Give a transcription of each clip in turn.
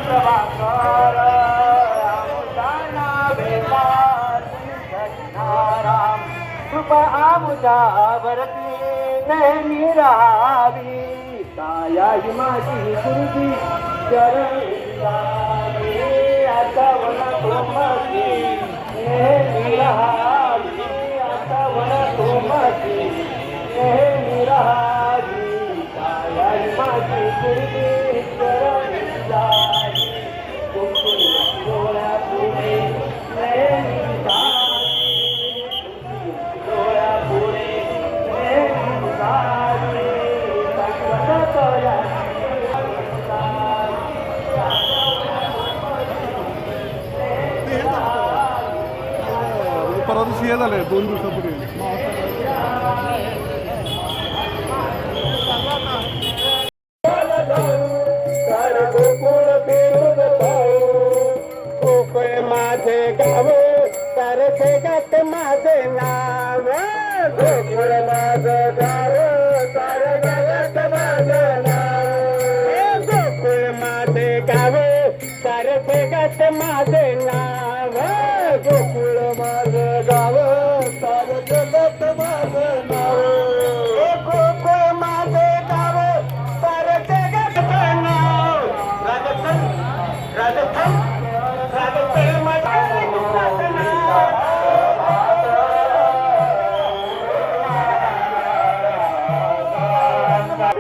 Prabhakar आमुदाना weather Ram कृपा आमुदावरती नेहमी राहावी काया ही माझी गुरुजी चरणी आता वना तुमची नेहमी राहावी आता वना तुमची नेहमी राहावी काया ही माझी गुरुजी चरणी तुमची डोळ्या पुढे नेहमी डोळ्या पुढे नेहमी राहावी परवा दिवशी हे झालंय 2 दिवसापूर्वी माझे गाव तर जगात माझे नाव गोकुळ माझं गाव तर जगात माझं नाव गोकुळ माझे गाव तर जगात माझे नाव गोकुळ माझं गाव तर जगात माझं नाव गोकुळ माझे गाव तर जगात नाव राजस्थान राजस्थान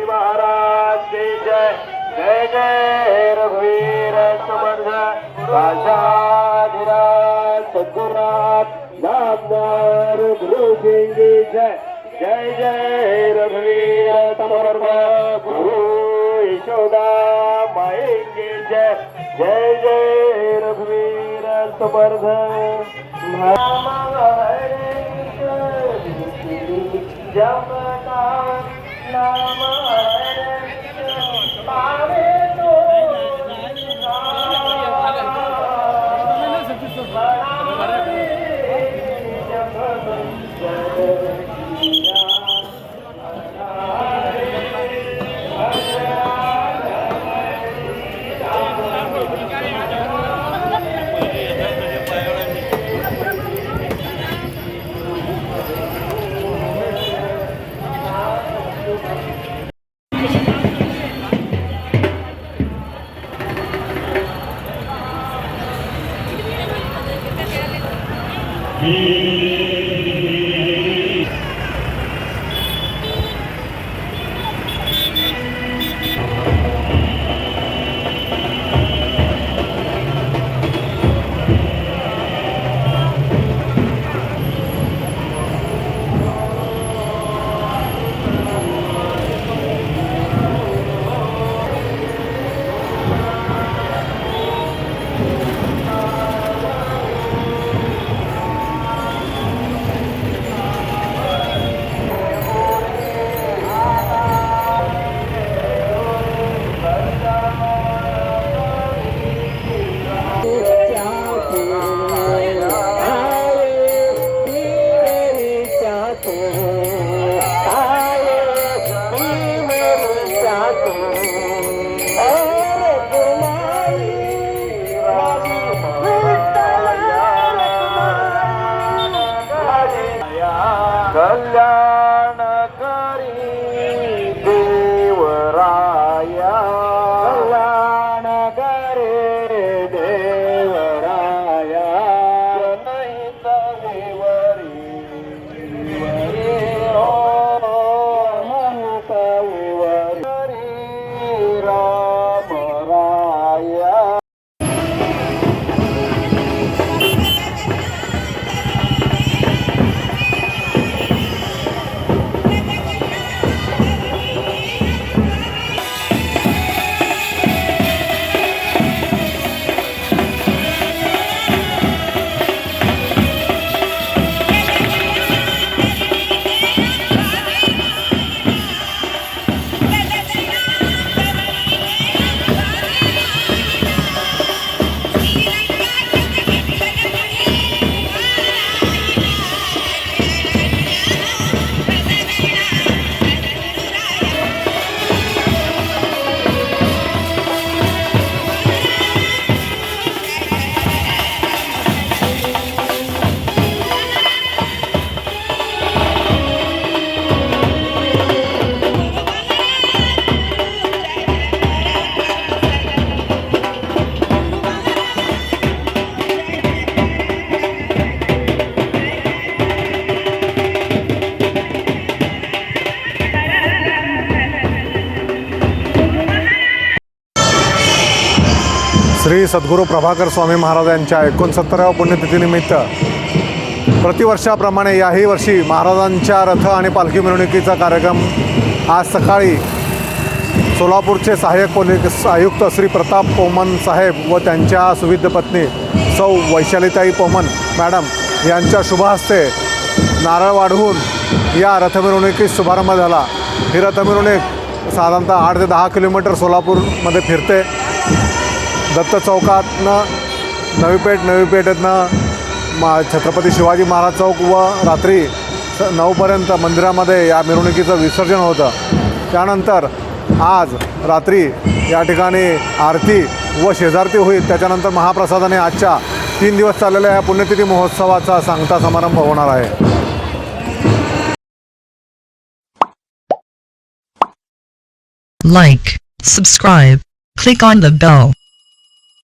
महाराज जय जय जय जय रघुवीर समर्थ राजाधिराज सद्गुरुनाथ नामदार गुरुजींची जय जय जय रघुवीर समर्थ गुरु यशोदा मायेंगे जय जय जय रघुवीर समर्थ जमना नाम पावे तो कल्याणकारी देवराया कल्याणकारी देवराया जनहित विवरी हो महत विवरी श्री सद्गुरू प्रभाकर स्वामी महाराज यांच्या 69व्या पुण्यतिथीनिमित्त प्रतिवर्षाप्रमाणे याही वर्षी महाराजांच्या रथ आणि पालखी मिरवणुकीचा कार्यक्रम आज सकाळी सोलापूरचे सहाय्यक पोलीस आयुक्त श्री प्रताप पोमन साहेब व त्यांच्या सुविद्य पत्नी सौ वैशालीताई पोमन मॅडम यांच्या शुभ हस्ते नारळ वाढवून या रथमिरवणुकीस शुभारंभ झाला। ही रथमिरवणूक साधारणतः 8 ते 10 किलोमीटर सोलापूरमध्ये फिरते। दत्त चौकातनं नवी पेठेतनं छत्रपती शिवाजी महाराज चौक व रात्री 9पर्यंत मंदिरामध्ये या मिरवणुकीचं विसर्जन होतं। त्यानंतर आज रात्री या ठिकाणी आरती व शेजारती होईल। त्याच्यानंतर महाप्रसादाने आजच्या 3 दिवस चाललेल्या या पुण्यतिथी महोत्सवाचा सांगता समारंभ होणार आहे। Like, subscribe, click on the bell.